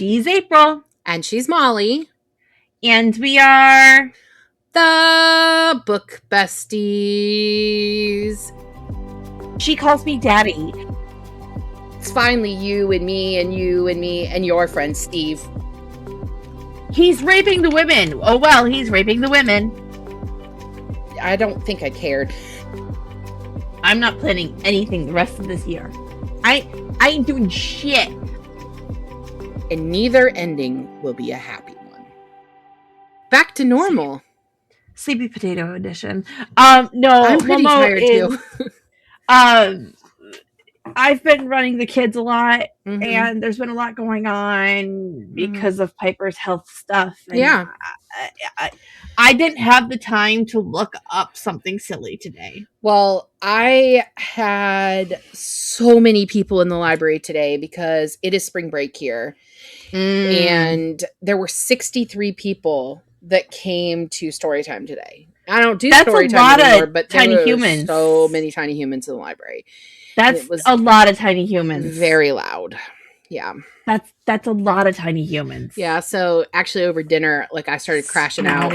She's April. And she's Molly. And we are the Book Besties. She calls me Daddy. It's finally you and me and you and me and your friend Steve. He's raping the women. Oh, well, he's raping the women. I don't think I cared. I'm not planning anything the rest of this year. I ain't doing shit. And neither ending will be a happy one. Back to normal. Sleepy potato edition. No, I'm pretty tired too. I've been running the kids a lot, and there's been a lot going on because of Piper's health stuff. And yeah. I didn't have the time to look up something silly today. Well, I had so many people in the library today because it is spring break here. And there were 63 people that came to Storytime today. I don't do Storytime anymore, but tiny there humans. So many tiny humans in the library. That's a lot of tiny humans. Very loud. Yeah. That's a lot of tiny humans. Yeah. So actually over dinner, like I started crashing out.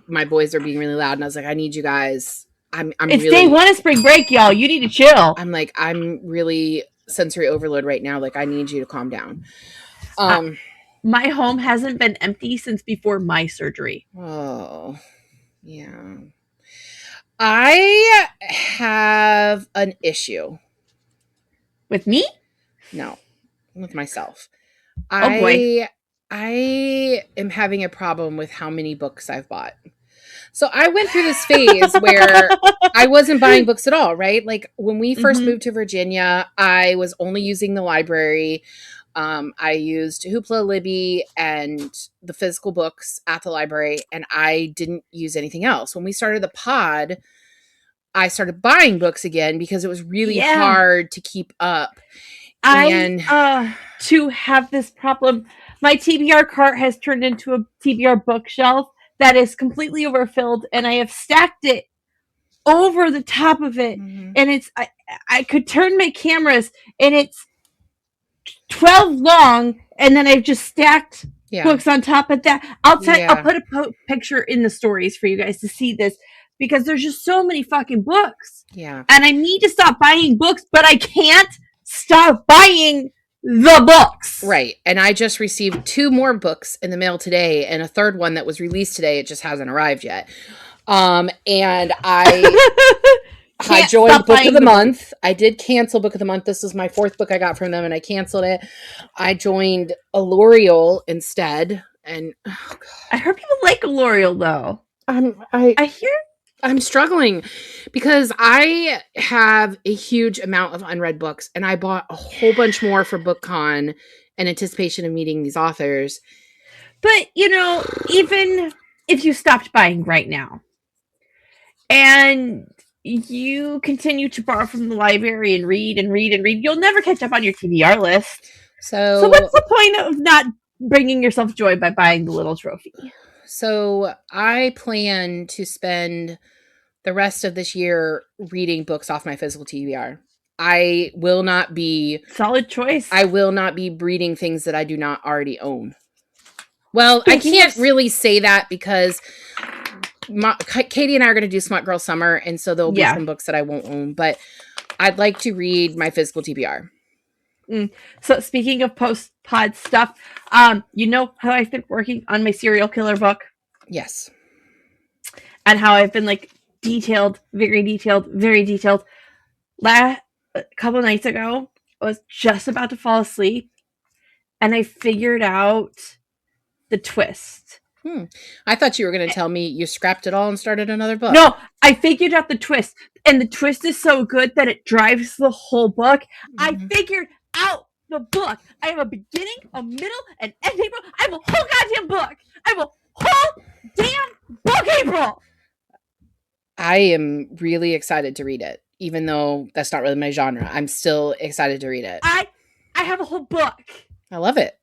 My boys are being really loud, and I was like, I need you guys. It's really, day one of spring break, y'all. You need to chill. I'm really sensory overload right now. Like I need you to calm down. My home hasn't been empty since before my surgery. Oh, yeah. I have an issue. With me? No, with myself. Oh boy. I am having a problem with how many books I've bought. So I went through this phase where I wasn't buying books at all, right? Like when we first moved to Virginia, I was only using the library. I used Hoopla, Libby, and the physical books at the library, and I didn't use anything else. When we started the pod, I started buying books again because it was really hard to keep up. To have this problem, my TBR cart has turned into a TBR bookshelf that is completely overfilled, and I have stacked it over the top of it, and it's I could turn my cameras, and it's 12 long, and then I've just stacked books on top of that. I'll put a picture in the stories for you guys to see this, because there's just so many fucking books. Yeah. And I need to stop buying books, but I can't stop buying the books. Right. And I just received 2 more books in the mail today, and a third one that was released today. It just hasn't arrived yet. And I joined Book of the Month. I did cancel Book of the Month. This is my 4th book I got from them, and I canceled it. I joined L'Oreal instead. And oh God. I heard people like L'Oreal though. I hear I'm struggling because I have a huge amount of unread books, and I bought a whole bunch more for BookCon in anticipation of meeting these authors. But, even if you stopped buying right now and you continue to borrow from the library and read, you'll never catch up on your TBR list. So what's the point of not bringing yourself joy by buying the little trophy? So I plan to spend the rest of this year reading books off my physical TBR. I will not be... Solid choice. I will not be reading things that I do not already own. Well, I can't really say that because Katie and I are going to do Smut Girl Summer, and so there'll be some books that I won't own, but I'd like to read my physical TBR. So speaking of post-pod stuff, you know how I've been working on my serial killer book? Yes. And how I've been very detailed. A couple nights ago, I was just about to fall asleep, and I figured out the twist. I thought you were going to tell me you scrapped it all and started another book. No, I figured out the twist, and the twist is so good that it drives the whole book. I figured out the book. I have a beginning, a middle, and ending book. I have a whole goddamn book. I have a whole damn book, April. I am really excited to read it, even though that's not really my genre. I'm still excited to read it. I have a whole book. I love it.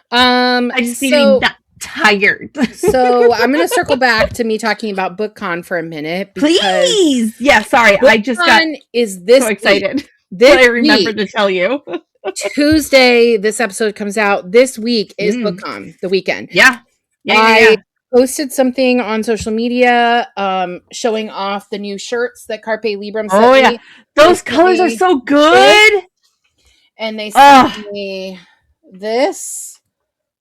I just need to be not tired. So I'm going to circle back to me talking about BookCon for a minute. Please. Yeah, sorry. BookCon I just got is this so excited. This I remembered to tell you. Tuesday, this episode comes out. This week is BookCon, the weekend. Yeah. I posted something on social media showing off the new shirts that Carpe Librum sent me. Yeah. Those colors are so good. And they sent me this.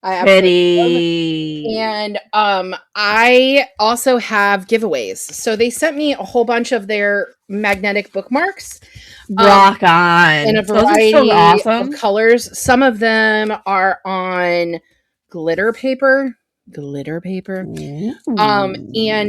Pretty. And I also have giveaways. So they sent me a whole bunch of their magnetic bookmarks. Rock on. In a variety of colors. Some of them are on glitter paper. And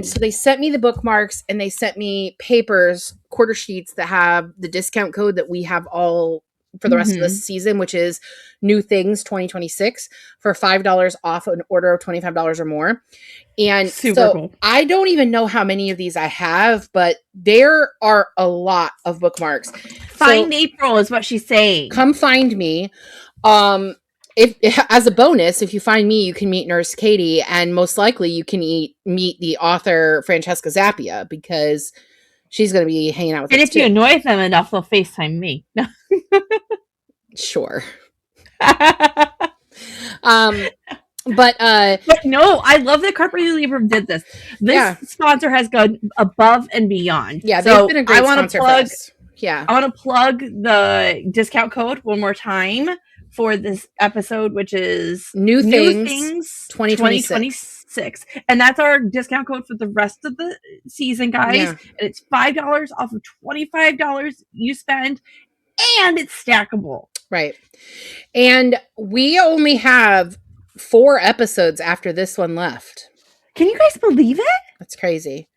so they sent me the bookmarks, and they sent me papers, quarter sheets that have the discount code that we have all for the rest of this season, which is New Things 2026 for $5 off an order of $25 or more. And super cool. I don't even know how many of these I have, but there are a lot of bookmarks. Find April is what she's saying. Come find me. If as a bonus, if you find me, you can meet Nurse Katie, and most likely you can meet the author Francesca Zappia, because she's going to be hanging out with us. And if you annoy them enough, they'll FaceTime me. Sure. But no, I love that Carpe Librum did this. This sponsor has gone above and beyond. Yeah, they've been a great sponsor for us. I want to plug the discount code one more time for this episode, which is New Things 2026. And that's our discount code for the rest of the season, guys. Yeah. And it's $5 off of $25 you spend, and it's stackable. Right. And we only have 4 episodes after this one left. Can you guys believe it? That's crazy.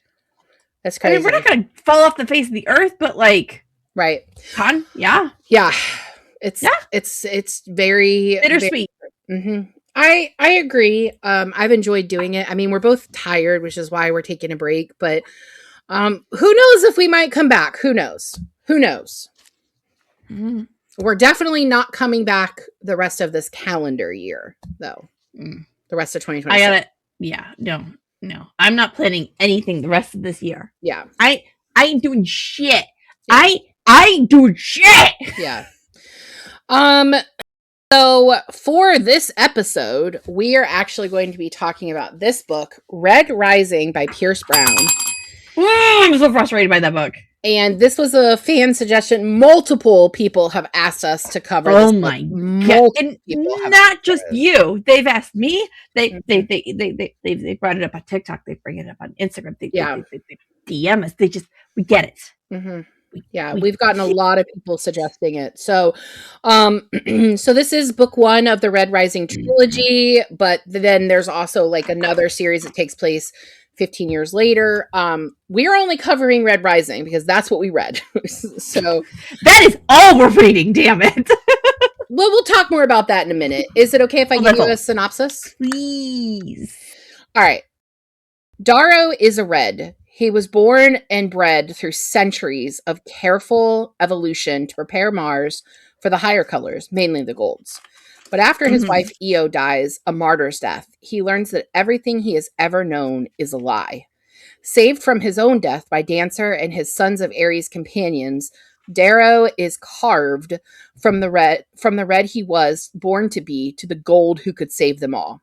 I mean, we're not going to fall off the face of the earth, but like, right. Yeah. It's very bittersweet. I agree. I've enjoyed doing it. I mean, we're both tired, which is why we're taking a break, but who knows if we might come back? Who knows? We're definitely not coming back the rest of this calendar year, though. The rest of 2026. No. I'm not planning anything the rest of this year. Yeah. I ain't doing shit. Yeah. I ain't doing shit. Yeah. So for this episode, we are actually going to be talking about this book, Red Rising by Pierce Brown. I'm so frustrated by that book. And this was a fan suggestion. Multiple people have asked us to cover this book. My God. And not just you. They've asked me. They brought it up on TikTok. They bring it up on Instagram. They DM us. We get it. Mm-hmm. We've gotten a lot of people suggesting it. So, so this is book 1 of the Red Rising trilogy, but then there's also like another series that takes place 15 years later. We're only covering Red Rising because that's what we read. So that is all we're reading, damn it. Well, we'll talk more about that in a minute. Is it okay if I give you a synopsis? Please. All right. Darrow is a red. He was born and bred through centuries of careful evolution to prepare Mars for the higher colors, mainly the golds. But after his wife Io dies a martyr's death, he learns that everything he has ever known is a lie. Saved from his own death by Dancer and his Sons of Ares companions, Darrow is carved from the red he was born to be to the gold who could save them all.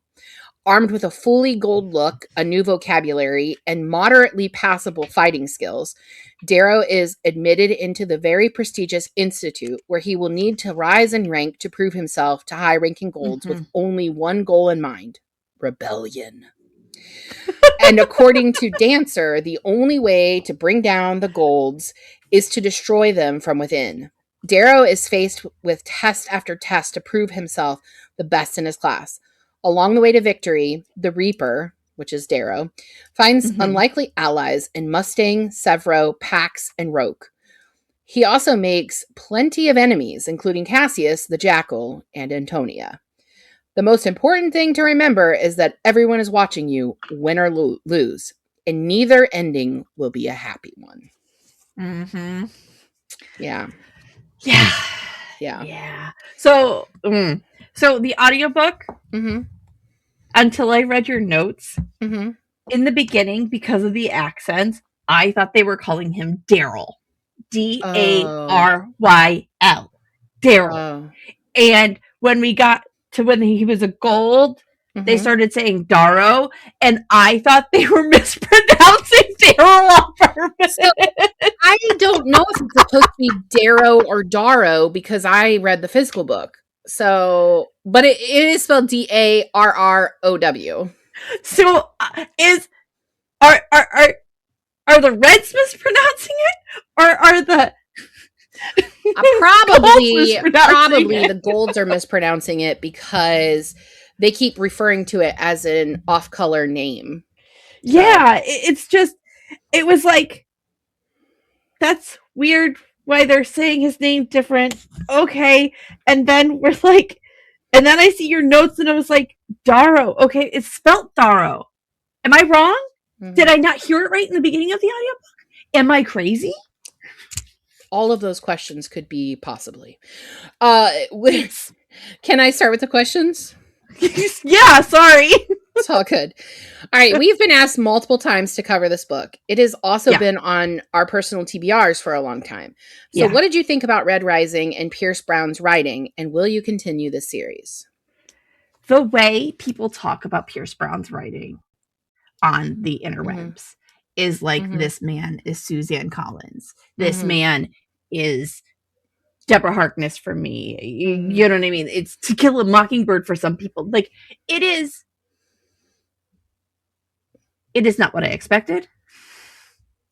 Armed with a fully gold look, a new vocabulary, and moderately passable fighting skills, Darrow is admitted into the very prestigious institute where he will need to rise in rank to prove himself to high-ranking golds with only one goal in mind: rebellion. And according to Dancer, the only way to bring down the golds is to destroy them from within. Darrow is faced with test after test to prove himself the best in his class. Along the way to victory, the Reaper, which is Darrow, finds unlikely allies in Mustang, Severo, Pax, and Roke. He also makes plenty of enemies, including Cassius, the Jackal, and Antonia. The most important thing to remember is that everyone is watching you, win or lose, and neither ending will be a happy one. Yeah. So the audiobook, until I read your notes, in the beginning, because of the accents, I thought they were calling him Daryl. Daryl. Daryl. And when we got to when he was a gold, they started saying Darrow, and I thought they were mispronouncing Darrow on purpose. So, I don't know if it's supposed to be Darrow or Darrow because I read the physical book. So, but it is spelled Darrow. So are the Reds mispronouncing it, or are the probably the Golds are mispronouncing it because they keep referring to it as an off-color name. So. Yeah, it's just, it was like, that's weird why they're saying his name different. Okay. And then we're like, and then I see your notes and I was like, Darrow. Okay, it's spelt Darrow. Am I wrong? Mm-hmm. Did I not hear it right in the beginning of the audiobook? Am I crazy? All of those questions could be possibly. Can I start with the questions? Yeah, sorry. It's all good. All right, we've been asked multiple times to cover this book. It has also been on our personal TBRs for a long time. So what did you think about Red Rising and Pierce Brown's writing, and will you continue this series? The way people talk about Pierce Brown's writing on the interwebs is like, this man is Suzanne Collins. This man is Deborah Harkness for me. You know what I mean? It's To Kill a Mockingbird for some people. Like, it is not what I expected.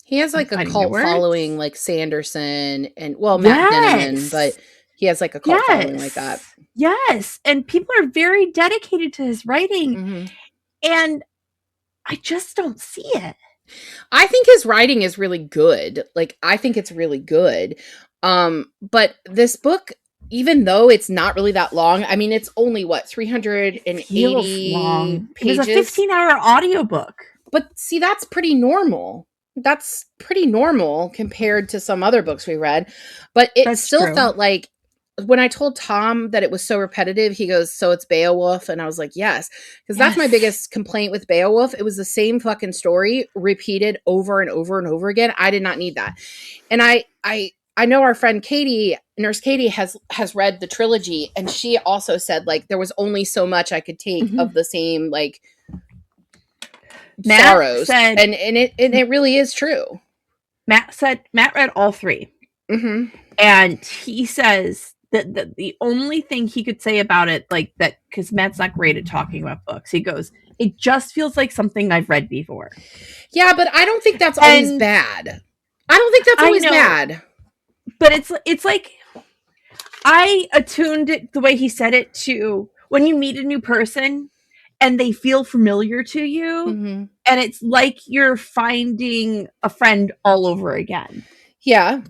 He has like a cult following like Sanderson and Matt Denneman, but he has like a cult following like that. Yes. And people are very dedicated to his writing. And I just don't see it. I think his writing is really good. Like, I think it's really good. But this book, even though it's not really that long, I mean, it's only 380 long. pages. It was a 15-hour audiobook. But see, that's pretty normal. That's pretty normal compared to some other books we read. But it still felt like, when I told Tom that it was so repetitive, he goes, so it's Beowulf? And I was like, yes. Because that's my biggest complaint with Beowulf. It was the same fucking story repeated over and over and over again. I did not need that. And I know our friend Katie, Nurse Katie, has read the trilogy. And she also said, like, there was only so much I could take of the same, like, sorrows. And it really is true. Matt read all three. And he says that the only thing he could say about it, like that, because Matt's not great at talking about books, he goes, it just feels like something I've read before. Yeah, but I don't think that's always bad. I don't think that's always bad. But it's like, I attuned it the way he said it to when you meet a new person and they feel familiar to you, and it's like you're finding a friend all over again. Yeah.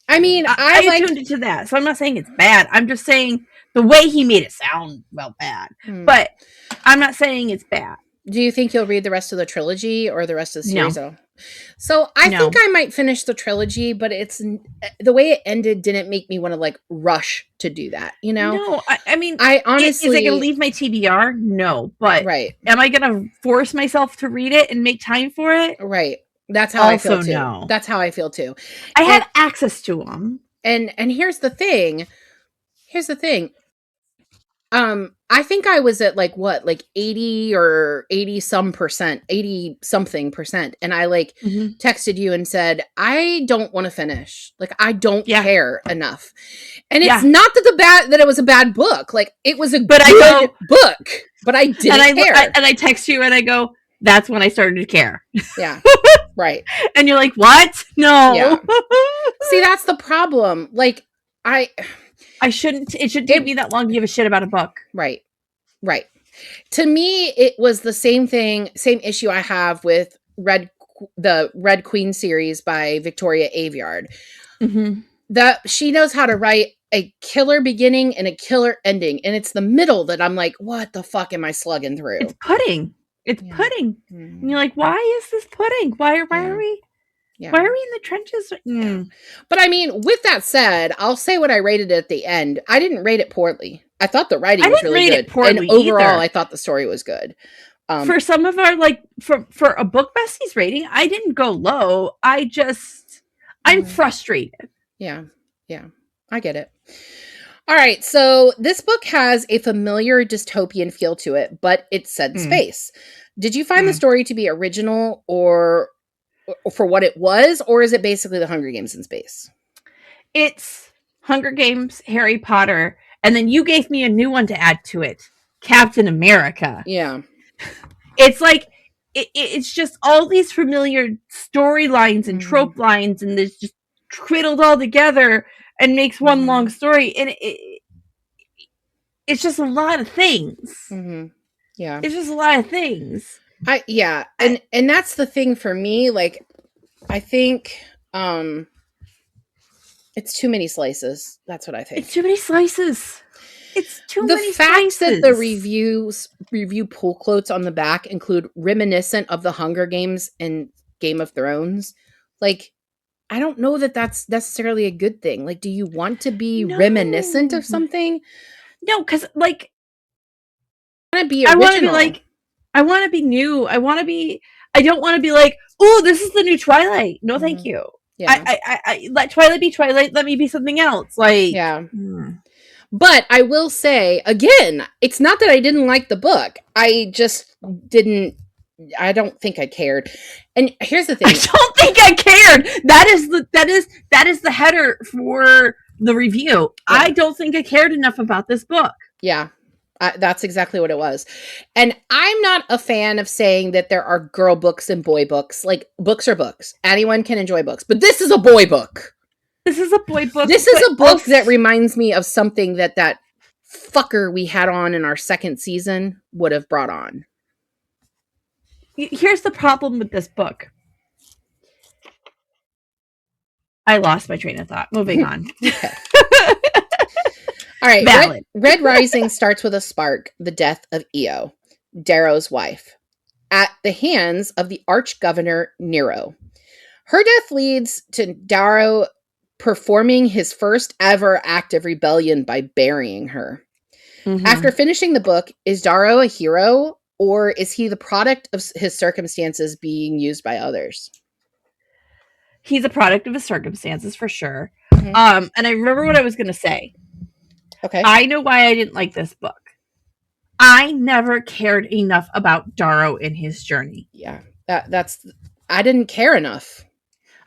I mean, I tuned it to that, so I'm not saying it's bad. I'm just saying the way he made it sound, bad. But I'm not saying it's bad. Do you think you'll read the rest of the trilogy or the rest of the series? No. So I think I might finish the trilogy, but it's the way it ended didn't make me want to like rush to do that. You know? No, I mean, I honestly, is I gonna leave my TBR? No, but am I gonna force myself to read it and make time for it? Right. That's how I feel too. No. That's how I feel too. I had access to them. And here's the thing. I think I was at like 80 or 80 something percent. And I like texted you and said, I don't want to finish. Like, I don't care enough. And it's not that it was a bad book. Like, it was a good book, but I didn't care. And I text you and I go, that's when I started to care. Yeah. Right. And you're like, what? No. Yeah. See, that's the problem. Like, it shouldn't take me that long to give a shit about a book. Right. Right. To me, it was the same issue I have with the Red Queen series by Victoria Aveyard. That she knows how to write a killer beginning and a killer ending. And it's the middle that I'm like, what the fuck am I slugging through? It's pudding. It's pudding. And you're like, why is this pudding? Why are we? Yeah. Why are we in the trenches? Yeah. But I mean, with that said, I'll say what I rated it at the end. I didn't rate it poorly. I thought the writing was really good. And overall, I thought the story was good. For some of our, like, for a book besties rating, I didn't go low. I'm frustrated. Yeah. Yeah. I get it. All right, so this book has a familiar dystopian feel to it, but it's set in space. Did you find the story to be original or for what it was, or is it basically the Hunger Games in space? It's Hunger Games, Harry Potter, and then you gave me a new one to add to it, Captain America. Yeah. It's like it's just all these familiar storylines and trope lines, and it's just twiddled all together and makes one long story, and it's just a lot of things. Yeah, it's just a lot of things. And that's the thing for me. Like, I think it's too many slices. That's what I think. It's too many slices. It's too many slices. The fact that the review pull quotes on the back include reminiscent of the Hunger Games and Game of Thrones, like, I don't know that that's necessarily a good thing. Like, do you want to be reminiscent of something? No, because like, I want to be original. I want to be new. I don't want to be like, oh, this is the new Twilight. No, thank you. Yeah. I let Twilight be Twilight. Let me be something else. Like, yeah. But I will say, again, it's not that I didn't like the book. I just didn't. I don't think I cared. And here's the thing. I don't think I cared. That is the header for the review. Yeah. I don't think I cared enough about this book. Yeah. That's exactly what it was. And I'm not a fan of saying that there are girl books and boy books. Like, books are books. Anyone can enjoy books. But this is a boy book. This is a boy book. This is a book that reminds me of something that fucker we had on in our second season would have brought on. Here's the problem with this book. I lost my train of thought. Moving on. Okay. All right. Red Rising starts with a spark, the death of Io, Darrow's wife, at the hands of the arch-governor Nero. Her death leads to Darrow performing his first ever act of rebellion by burying her. After finishing the book, is Darrow a hero, or is he the product of his circumstances being used by others? He's a product of his circumstances, for sure. And I remember what I was going to say. Okay. I know why I didn't like this book. I never cared enough about Darrow in his journey. Yeah, I didn't care enough.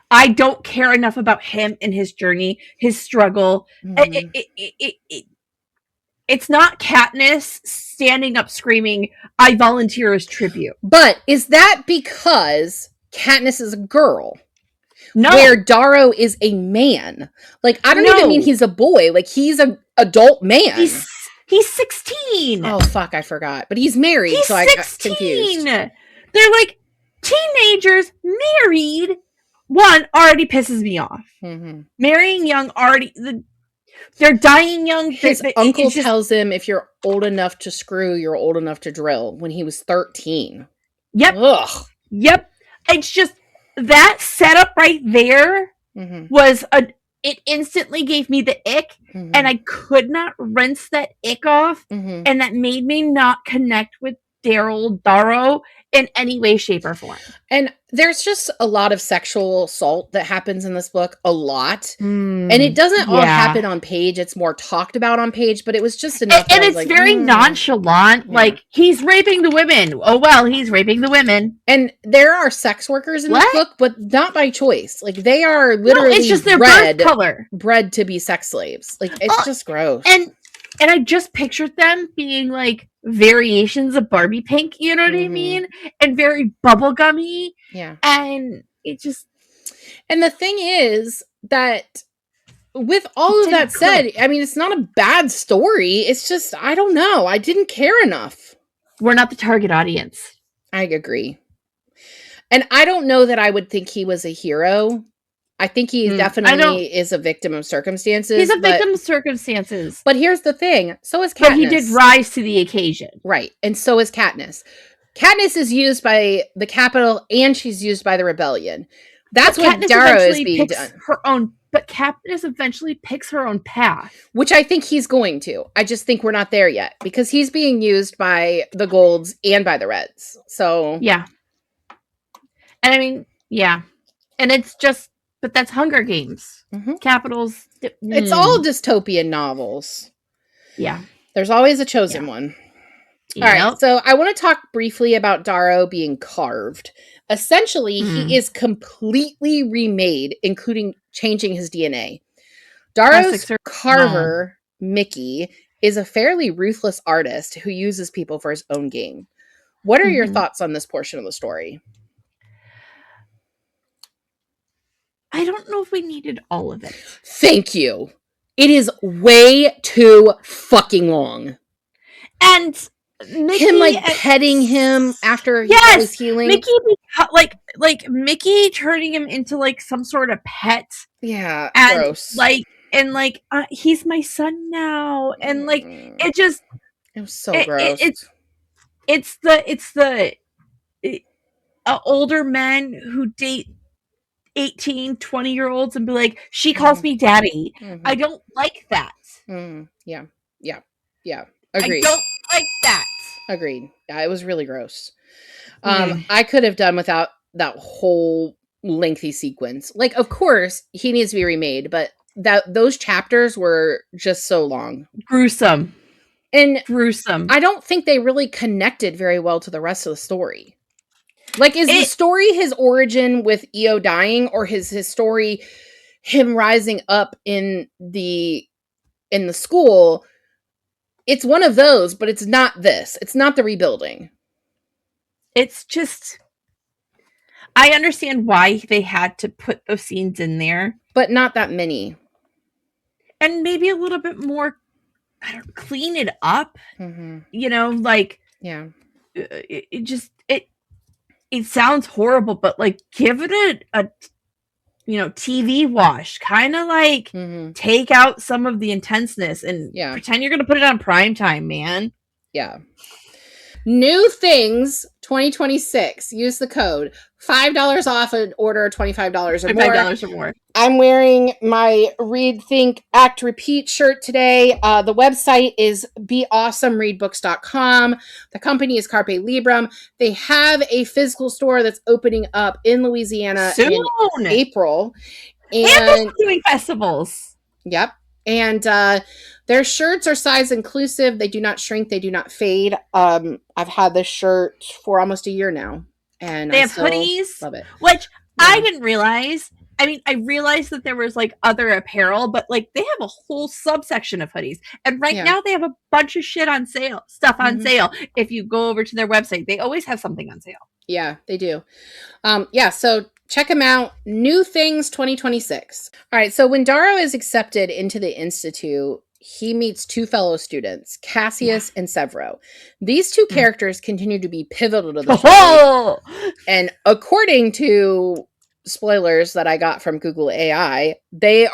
I don't care enough about him and his journey, his struggle. It's not Katniss standing up screaming, "I volunteer as tribute." But is that because Katniss is a girl? No. Where Darrow is a man. Like, I don't even mean he's a boy. Like, he's an adult man. He's 16. Oh, fuck, I forgot. But he's married, so 16. I got confused. They're like teenagers married. One already pisses me off. Marrying young already... They're dying young. His uncle tells him, if you're old enough to screw, you're old enough to drill, when he was 13. Yep. Ugh. Yep. It's just... That setup right there was it instantly gave me the ick, and I could not rinse that ick off, and that made me not connect with Darrow in any way, shape, or form. And there's just a lot of sexual assault that happens in this book, a lot. And it doesn't all happen on page. It's more talked about on page, but it was just enough. And it's like, very nonchalant. Yeah. Like, he's raping the women. Oh, well, he's raping the women. And there are sex workers in this book, but not by choice. Like, they are literally it's just their birth color. Bred to be sex slaves. Like, it's just gross. And I just pictured them being like variations of Barbie pink, you know what I mean? And very bubblegummy. Yeah. And it just... And the thing is that with all of that said, I mean, it's not a bad story. It's just, I don't know. I didn't care enough. We're not the target audience. I agree. And I don't know that I would think he was a hero. I think he definitely is a victim of circumstances. He's a victim of circumstances. But here's the thing. So is Katniss. But he did rise to the occasion. Right. And so is Katniss. Katniss is used by the Capitol, and she's used by the rebellion. That's what Darrow is being done. But Katniss eventually picks her own path. Which I think he's going to. I just think we're not there yet. Because he's being used by the Golds and by the Reds. So... Yeah. And I mean, yeah. And it's just... But that's Hunger Games. Capitals. It's all dystopian novels. Yeah. There's always a chosen one. All right, so I want to talk briefly about Darrow being carved. Essentially, he is completely remade, including changing his DNA. Darrow's carver, Mickey, is a fairly ruthless artist who uses people for his own gain. What are your thoughts on this portion of the story? I don't know if we needed all of it. Thank you. It is way too fucking long. And Mickey, him like petting him after he was healing. Mickey, like Mickey turning him into like some sort of pet. Yeah, and gross. He's my son now, and like it was so gross. It's the older men who date 18, 20-year-olds and be like, she calls me daddy. I don't like that. Yeah. Agreed. I don't like that. Agreed. Yeah, it was really gross. I could have done without that whole lengthy sequence. Like, of course, he needs to be remade, but those chapters were just so long. Gruesome. I don't think they really connected very well to the rest of the story. Like, is the story his origin with Io dying, or his story him rising up in the school? It's one of those, but it's not this. It's not the rebuilding. It's just, I understand why they had to put those scenes in there, but not that many. And maybe a little bit more, clean it up. You know, like, yeah. It sounds horrible, but like, give it a TV wash, kind of like take out some of the intenseness and pretend you're going to put it on primetime, man. Yeah. New things 2026. Use the code $5 off an order, $25 or more. $5 or more. I'm wearing my Read, Think, Act, Repeat shirt today. The website is beawesomereadbooks.com. The company is Carpe Librum. They have a physical store that's opening up in Louisiana in April. And they're doing festivals. Yep. And their shirts are size inclusive. They do not shrink. They do not fade. I've had this shirt for almost a year now. And they have hoodies. Love it. Which I didn't realize. I mean, I realized that there was like other apparel, but like they have a whole subsection of hoodies. And right now they have a bunch of stuff on sale. If you go over to their website, they always have something on sale. Yeah, they do. So check them out. New Things 2026. All right. So when Darrow is accepted into the Institute, he meets two fellow students, Cassius and Severo. These two characters continue to be pivotal to the story. And according to spoilers that I got from Google AI, they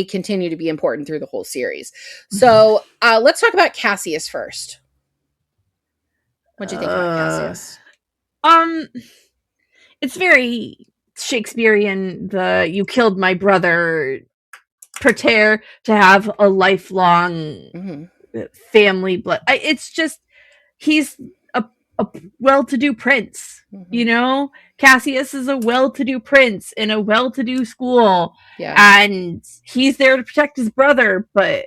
continue to be important through the whole series. So let's talk about Cassius first. What do you think about Cassius? It's very Shakespearean. You killed my brother. Prepare to have a lifelong family blood. It's just, he's a well-to-do prince. You know, Cassius is a well-to-do prince in a well-to-do school, and he's there to protect his brother. But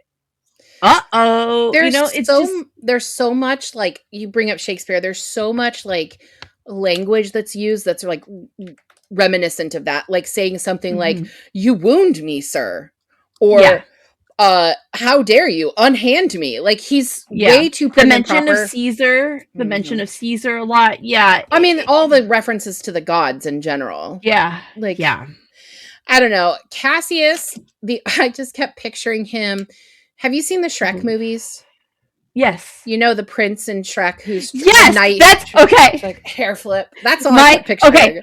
there's so much, like, you bring up Shakespeare. There's so much like language that's used that's like reminiscent of that, like saying something like, "You wound me, sir," or "How dare you unhand me?" Like, he's way too the mention of Caesar, the mention of Caesar a lot. Yeah, I mean, all the references to the gods in general. Yeah, like I don't know, Cassius. I just kept picturing him. Have you seen the Shrek movies? Yes. You know the prince in Shrek who's knight. That's okay. Like hair flip. That's all I kept picturing. Okay,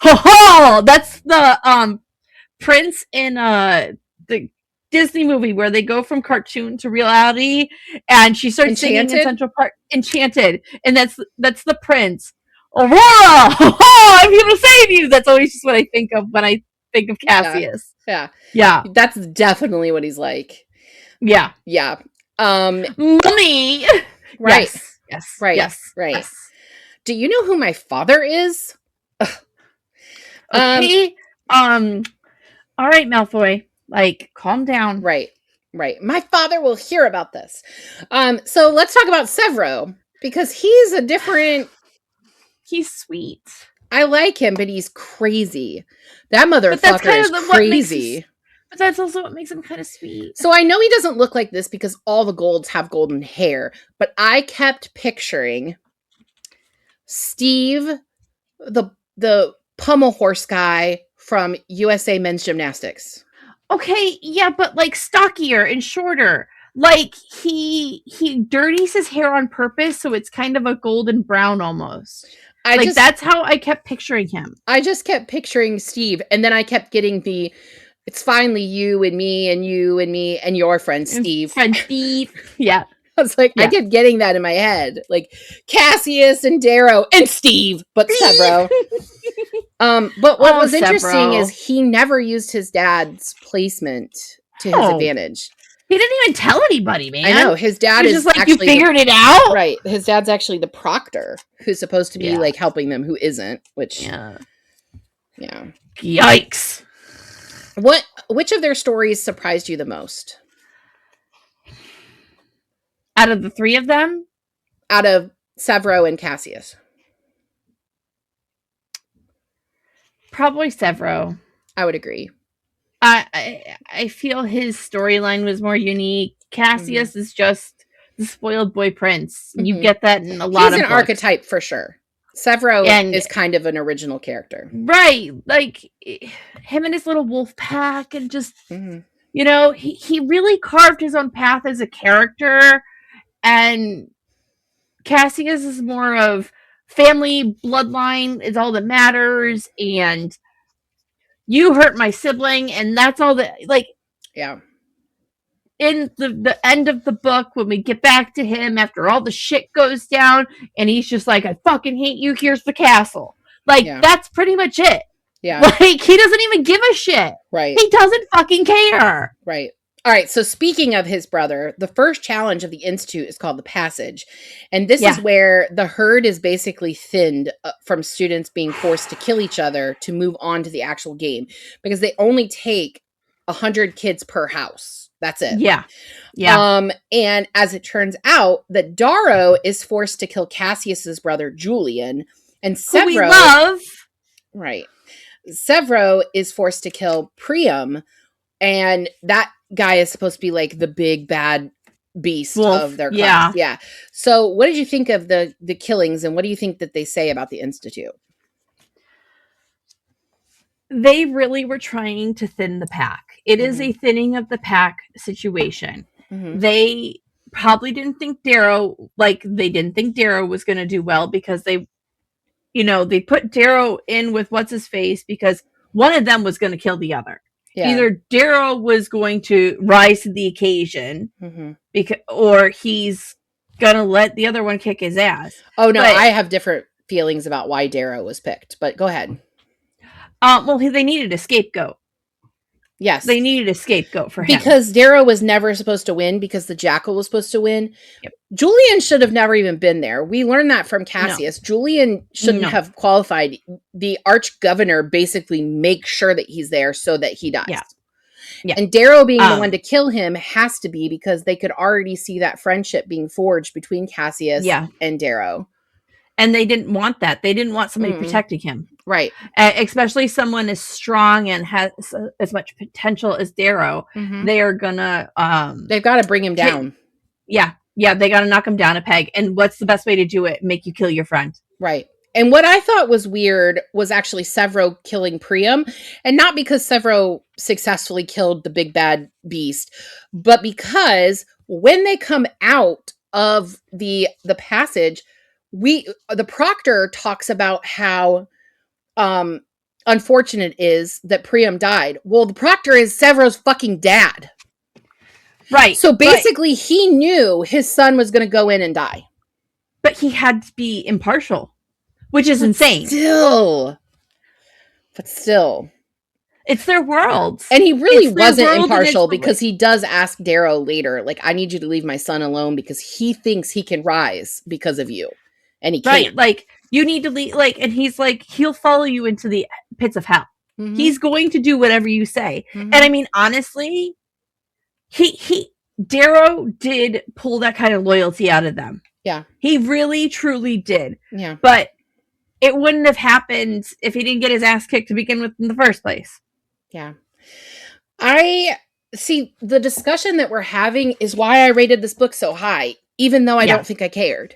that's the prince in the Disney movie where they go from cartoon to reality, and she starts singing in Central Park, Enchanted, and that's the prince. Aurora, I'm here to save you. That's always just what I think of when I think of Cassius. Yeah. That's definitely what he's like. Yeah. Mummy. Right. Yes. Right. Yes. Right. Yes. Do you know who my father is? Okay. All right, Malfoy. Like, calm down. Right. Right. My father will hear about this. So let's talk about Severo, because he's a different... He's sweet. I like him, but he's crazy. That motherfucker is crazy. But that's also what makes him kind of sweet. So I know he doesn't look like this because all the golds have golden hair, but I kept picturing Steve, the pommel horse guy from USA Men's Gymnastics. Okay, yeah, but like stockier and shorter. Like he dirties his hair on purpose, so it's kind of a golden brown almost. That's how I kept picturing him. I just kept picturing Steve, and then I kept getting it's finally you and me and you and me and your friend Steve. Friend Steve. Yeah. I was like, yeah. I kept getting that in my head. Like Cassius and Darrow and Steve, but Severo. But what was interesting is he never used his dad's placement to his advantage. He didn't even tell anybody, man. I know. His dad is just like, actually... You figured it out? Right. His dad's actually the proctor who's supposed to be like helping them, who isn't, which... Yeah. Yikes. Which of their stories surprised you the most? Out of the three of them? Out of Severo and Cassius. Probably Severo. I would agree. I feel his storyline was more unique. Cassius is just the spoiled boy prince. You get that in a lot of books. He's an archetype for sure. Severo is kind of an original character. Right. Like him and his little wolf pack and just, you know, he really carved his own path as a character. And Cassius is more of family bloodline is all that matters. And you hurt my sibling, and that's all that, like... Yeah. In the end of the book, when we get back to him after all the shit goes down, and he's just like, I fucking hate you, here's the castle. Like, that's pretty much it. Yeah. Like, he doesn't even give a shit. Right. He doesn't fucking care. Right. All right, so speaking of his brother, the first challenge of the Institute is called the Passage. And this is where the herd is basically thinned from students being forced to kill each other to move on to the actual game. Because they only take 100 kids per house. That's it. Yeah. Yeah. And as it turns out, that Darrow is forced to kill Cassius's brother, Julian. And Severo... Who we love. Right. Severo is forced to kill Priam. And that guy is supposed to be like the big bad beast of their class. Yeah. So what did you think of the killings, and what do you think that they say about the Institute? They really were trying to thin the pack. It is a thinning of the pack situation. They probably didn't think Darrow was going to do well, because they put Darrow in with what's his face because one of them was going to kill the other. Yeah. Either Darrow was going to rise to the occasion, or he's gonna let the other one kick his ass. Oh no, I have different feelings about why Darrow was picked, but go ahead. Well, they needed a scapegoat. Yes, they needed a scapegoat for him, because Darrow was never supposed to win, because the Jackal was supposed to win. Yep. Julian should have never even been there. We learned that from Cassius. No. Julian shouldn't have qualified. The arch governor basically makes sure that he's there so that he dies. Yeah. And Darrow being the one to kill him has to be because they could already see that friendship being forged between Cassius and Darrow. And they didn't want that. They didn't want somebody protecting him. Right. Especially someone as strong and has as much potential as Darrow. They are gonna... they've got to bring him down. Yeah, they got to knock him down a peg. And what's the best way to do it? Make you kill your friend. Right. And what I thought was weird was actually Severo killing Priam. And not because Severo successfully killed the big bad beast, but because when they come out of the passage, the proctor talks about how unfortunate it is that Priam died. Well, the proctor is Severo's fucking dad. Right. So basically, he knew his son was going to go in and die. But he had to be impartial, which is insane. But still. It's their world. And he really wasn't impartial, because he does ask Darrow later, like, I need you to leave my son alone because he thinks he can rise because of you. And he can't. Right. Like, you need to leave. Like, and he's like, he'll follow you into the pits of hell. He's going to do whatever you say. And I mean, honestly... Darrow did pull that kind of loyalty out of them. Yeah. He really, truly did. Yeah. But it wouldn't have happened if he didn't get his ass kicked to begin with in the first place. Yeah. I see the discussion that we're having is why I rated this book so high, even though I don't think I cared.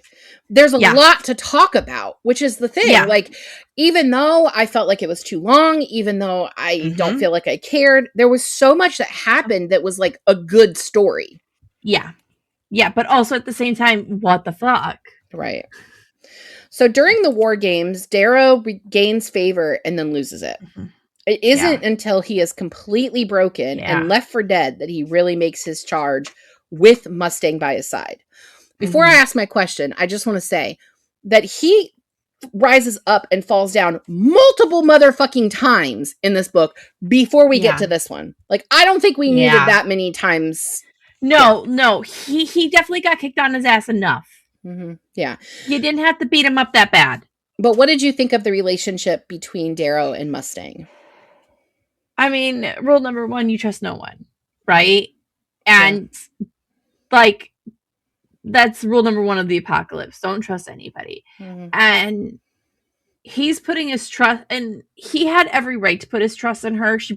There's a lot to talk about, which is the thing. Like, even though I felt like it was too long, even though I don't feel like I cared, there was so much that happened that was like a good story. Yeah. Yeah, but also at the same time, what the fuck? Right. So during the war games, Darrow regains favor and then loses it. It isn't until he is completely broken and left for dead that he really makes his charge with Mustang by his side. Before I ask my question, I just want to say that he rises up and falls down multiple motherfucking times in this book before we get to this one. Like, I don't think we needed that many times. No. He definitely got kicked on his ass enough. Yeah. You didn't have to beat him up that bad. But what did you think of the relationship between Darrow and Mustang? I mean, rule number 1, you trust no one, right? And, like, that's rule number 1 of the apocalypse. Don't trust anybody. And he's putting his trust, and he had every right to put his trust in her. She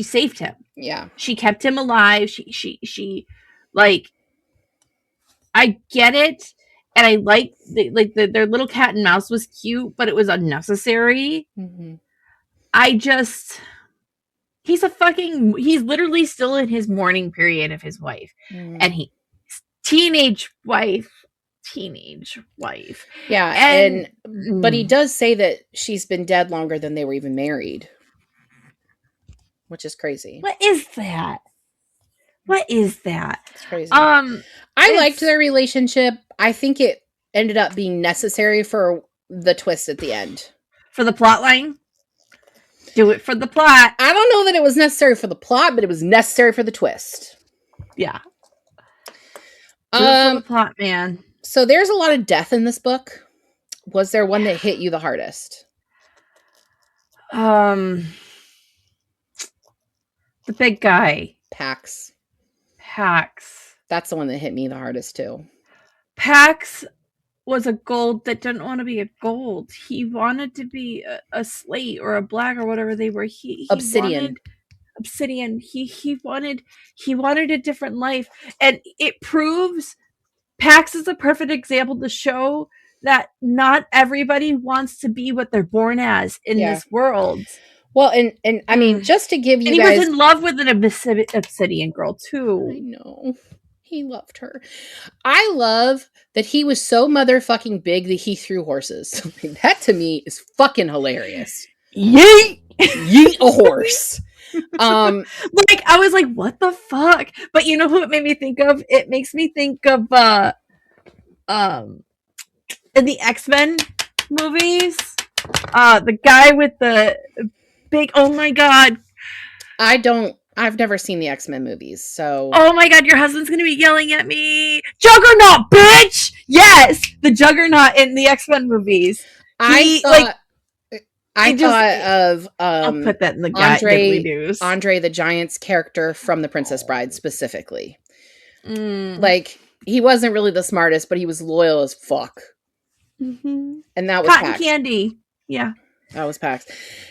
saved him. Yeah. She kept him alive. She like, I get it. And I like their little cat and mouse was cute, but it was unnecessary. He's literally still in his mourning period of his wife. And teenage wife. Yeah. But he does say that she's been dead longer than they were even married, which is crazy. What is that? It's crazy. I liked their relationship. I think it ended up being necessary for the twist at the end. For the plot line? Do it for the plot. I don't know that it was necessary for the plot, but it was necessary for the twist. Yeah. Do it for the plot, man. So there's a lot of death in this book. Was there one that hit you the hardest? The big guy. Pax. That's the one that hit me the hardest too. Pax was a gold that didn't want to be a gold. He wanted to be a slate or a black or whatever they were. He obsidian. Obsidian. He wanted a different life, and it proves Pax is a perfect example to show that not everybody wants to be what they're born as in this world. Well, and I mean, just to give you and guys... he was in love with an obsidian girl, too. I know. He loved her. I love that he was so motherfucking big that he threw horses. That, to me, is fucking hilarious. Yeet! Yeet a horse. Like, I was like, what the fuck? But you know who it made me think of? It makes me think of, in the X-Men movies, the guy with the big, oh my god. I've never seen the X-Men movies, so... Oh my god, your husband's gonna be yelling at me. Juggernaut, bitch! Yes! The Juggernaut in the X-Men movies. I thought of... I'll put that in the Andre the Giant's character from The Princess Bride, specifically. Like, he wasn't really the smartest, but he was loyal as fuck. And that was Cotton Pax. Candy. Yeah. That was Pax.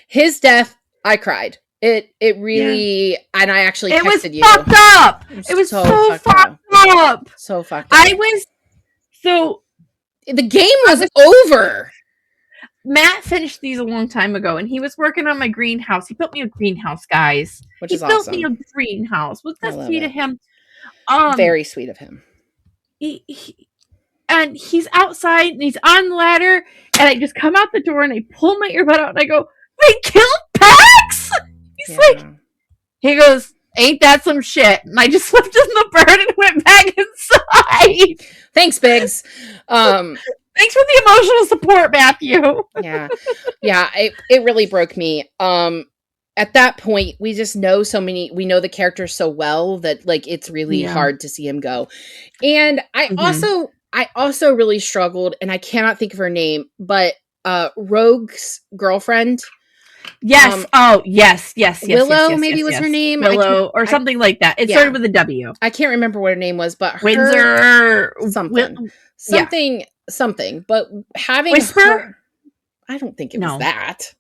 His death, I cried. It really, and I actually texted you. Fucked up. It was so fucked up. So fucked up. The game was over. Matt finished these a long time ago, and he was working on my greenhouse. He built me a greenhouse, guys. Which is awesome. He built me a greenhouse. What's that sweet of him? Very sweet of him. And he's outside, and he's on the ladder, and I just come out the door, and I pull my earbud out, and I go, "They killed Pax!" He's like, he goes, "Ain't that some shit?" And I just slipped in the bird and went back inside. Thanks, Biggs. Thanks for the emotional support, Matthew. Yeah. It really broke me. At that point, we just know we know the character so well that, like, it's really hard to see him go. And I also really struggled, and I cannot think of her name, but Rogue's girlfriend. Yes. Yes. Willow maybe was her name. Willow or something like that. It started with a W. I can't remember what her name was, but Windsor something. But having Whisper. Her, I don't think it was that.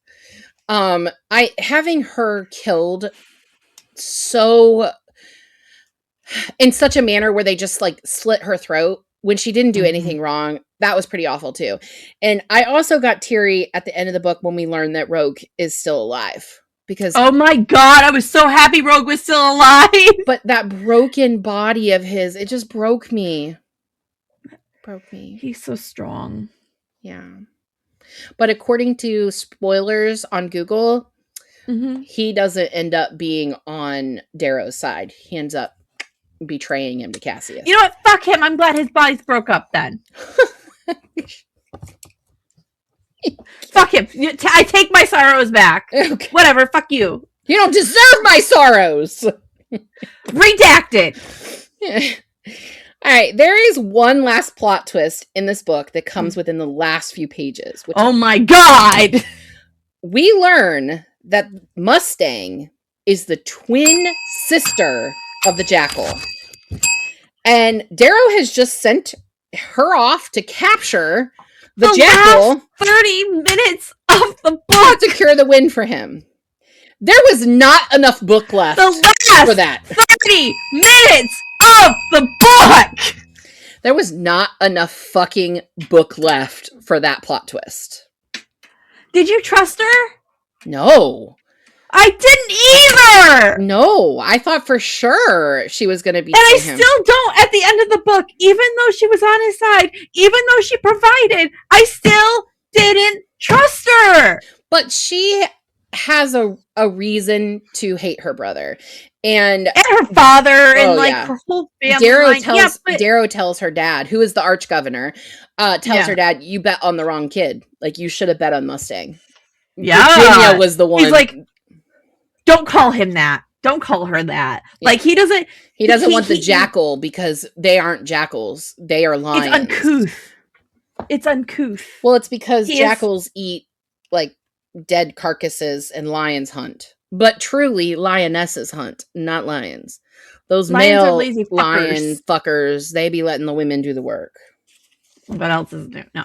Having her killed so in such a manner where they just like slit her throat when she didn't do anything wrong. That was pretty awful too. And I also got teary at the end of the book when we learned that Rogue is still alive. Because oh my God, I was so happy Rogue was still alive. But that broken body of his, it just broke me. He's so strong. Yeah. But according to spoilers on Google, he doesn't end up being on Darrow's side. He ends up betraying him to Cassius. You know what? Fuck him. I'm glad his bodies broke up then. Fuck him. I take my sorrows back. Okay. Whatever. Fuck you. You don't deserve my sorrows. Redacted. All right. There is one last plot twist in this book that comes within the last few pages. Oh my God. We learn that Mustang is the twin sister of the Jackal. And Darrow has just sent her off to capture the Jackal. Last 30 minutes of the book to secure the win for him. There was not enough book left for that. 30 minutes of the book. There was not enough fucking book left for that plot twist. Did you trust her? No. I didn't either. No, I thought for sure she was going to be. And I still don't at the end of the book, even though she was on his side, even though she provided, I still didn't trust her. But she has a reason to hate her brother. And her father and her whole family. Darrow tells her dad, who is the arch governor, tells her dad, you bet on the wrong kid. Like, you should have bet on Mustang. Yeah. Virginia was the one. He's like, don't call him that. Don't call her that. Yeah. Like, he doesn't want the jackal because they aren't jackals. They are lions. It's uncouth. Well, it's because jackals eat, like, dead carcasses and lions hunt. But truly, lionesses hunt, not lions. Those lions male lazy lion fuckers, they be letting the women do the work. What else is there? No.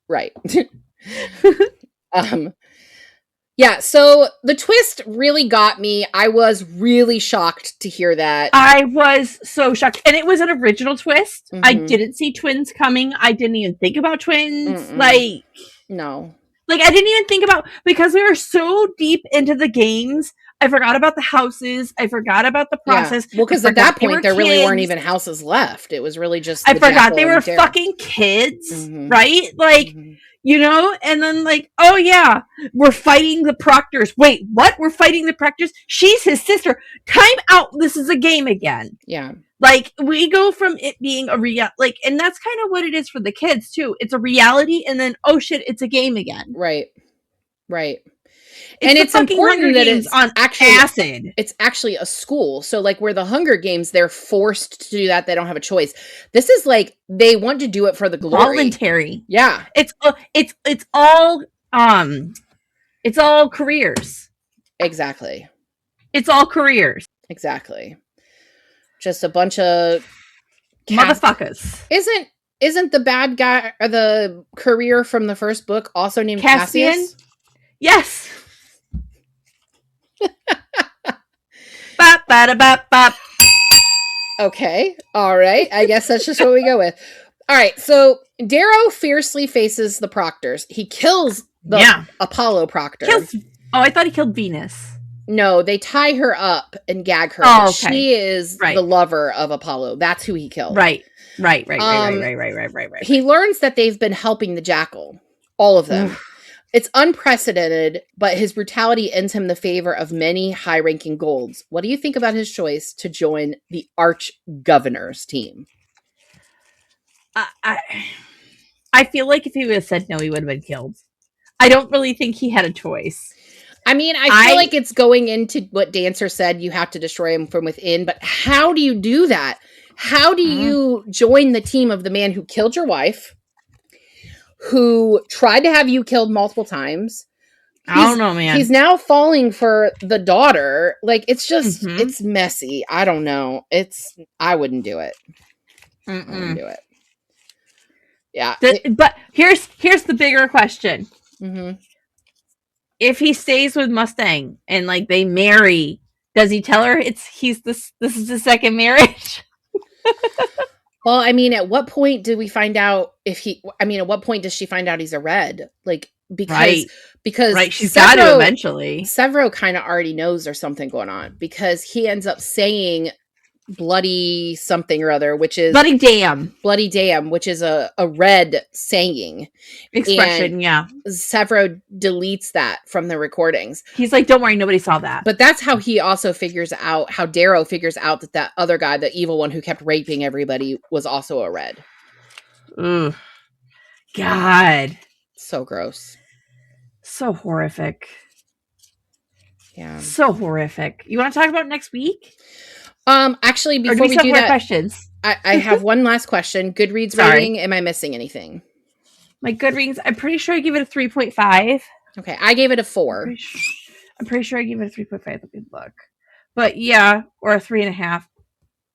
Right. Yeah, so the twist really got me. I was really shocked to hear that. I was so shocked. And it was an original twist. Mm-hmm. I didn't see twins coming. I didn't even think about twins. Mm-mm. Like, no. Like, I didn't even think about, because we were so deep into the games, I forgot about the houses. I forgot about the process. Yeah. Well, because at that point, there really weren't even houses left. It was really just I forgot they were fucking kids, right? Like, you know? And then, like, oh, yeah, we're fighting the Proctors. Wait, what? We're fighting the Proctors? She's his sister. Time out. This is a game again. Yeah. Like, we go from it being a like, and that's kind of what it is for the kids, too. It's a reality, and then, oh, shit, it's a game again. Right. And it's important that it's on acid. It's actually a school. So, like, where the Hunger Games, they're forced to do that. They don't have a choice. This is like, they want to do it for the glory. Voluntary. Yeah. It's all careers. Exactly. It's all careers. Exactly. Just a bunch of motherfuckers. Isn't the bad guy or the career from the first book also named Cassius? Yes. Bop, bada, bop, bop. Okay. All right. I guess that's just what we go with. All right. So Darrow fiercely faces the Proctors. He kills the Apollo Proctor. I thought he killed Venus. No, they tie her up and gag her. Oh, okay. She is the lover of Apollo. That's who he killed. Right. He learns that they've been helping the Jackal. All of them. It's unprecedented, but his brutality ends him the favor of many high-ranking golds. What do you think about his choice to join the Arch-Governor's team? I feel like if he would have said no, he would have been killed. I don't really think he had a choice. I mean, I feel like it's going into what Dancer said, you have to destroy him from within, but how do you do that? How do you join the team of the man who killed your wife, who tried to have you killed multiple times, I don't know, man. He's now falling for the daughter. Like, it's just, it's messy. I don't know. I wouldn't do it. I wouldn't do it. Yeah. But here's the bigger question. Mm-hmm. If he stays with Mustang and like they marry, does he tell her this is the second marriage? Well, I mean, at what point do we find out at what point does she find out he's a red? Like, because she's got to eventually. Severo kind of already knows there's something going on because he ends up saying bloody something or other, which is bloody damn, which is a red saying expression. And yeah. Severo deletes that from the recordings. He's like, don't worry, nobody saw that. But that's how he also figures out how Darrow figures out that other guy, the evil one who kept raping everybody, was also a red. Ugh. God. So gross. So horrific. Yeah. So horrific. You want to talk about next week? Actually, before we do that, questions. I have one last question. Goodreads rating. Am I missing anything? My Goodreads, I'm pretty sure I give it a 3.5. Okay, I gave it a 4. I'm pretty sure I gave it a 3.5. Let me look. But yeah, or a 3.5.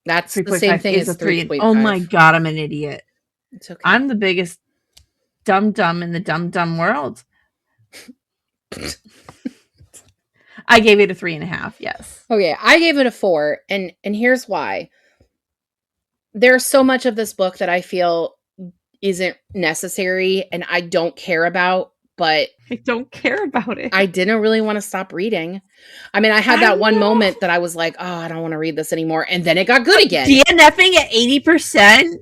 That's the same thing as 3.5. Oh my God, I'm an idiot. It's okay. I'm the biggest dum-dum in the dum-dum world. I gave it a 3.5. Yes. Okay, I gave it a 4, and here's why. There's so much of this book that I feel isn't necessary, and I don't care about. But I don't care about it. I didn't really want to stop reading. I mean, I had that one moment that I was like, "Oh, I don't want to read this anymore," and then it got good again. DNFing at 80%.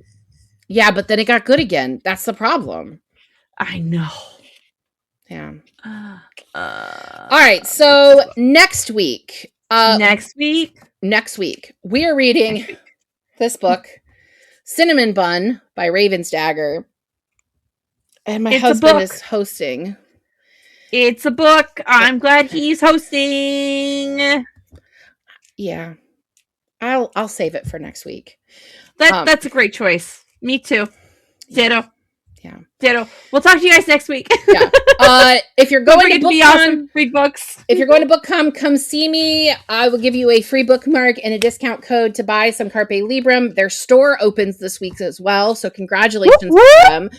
Yeah, but then it got good again. That's the problem. I know. Yeah. All right. So next week. Next week, we are reading this book, Cinnamon Bun by Ravensdagger. And my husband is hosting. It's a book. I'm glad he's hosting. Yeah. I'll save it for next week. That's a great choice. Me too. Ditto. Yeah. Ditto. We'll talk to you guys next week. Yeah. If you're going to BookCon, awesome. Read books. If you're going to BookCon, come see me. I will give you a free bookmark and a discount code to buy some Carpe Librum. Their store opens this week as well, so congratulations to them.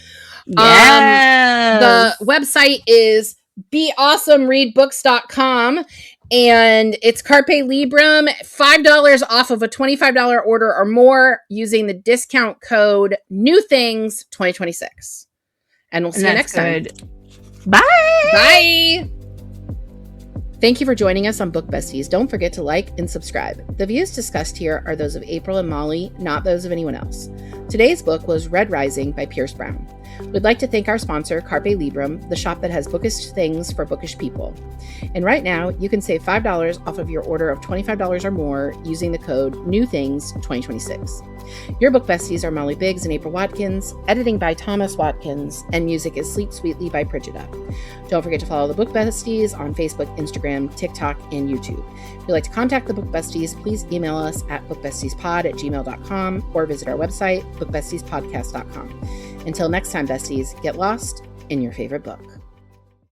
Yes. The website is beawesomereadbooks.com. And it's Carpe Librum, $5 off of a $25 order or more using the discount code NEWTHINGS2026. And we'll see you next time. Bye. Bye. Thank you for joining us on Book Besties. Don't forget to like and subscribe. The views discussed here are those of April and Molly, not those of anyone else. Today's book was Red Rising by Pierce Brown. We'd like to thank our sponsor, Carpe Librum, the shop that has bookish things for bookish people. And right now, you can save $5 off of your order of $25 or more using the code NEWTHINGS2026. Your Book Besties are Molly Biggs and April Watkins, editing by Thomas Watkins, and music is Sleep Sweetly by Brigida. Don't forget to follow the Book Besties on Facebook, Instagram, TikTok, and YouTube. If you'd like to contact the Book Besties, please email us at bookbestiespod@gmail.com or visit our website, bookbestiespodcast.com. Until next time, besties, get lost in your favorite book.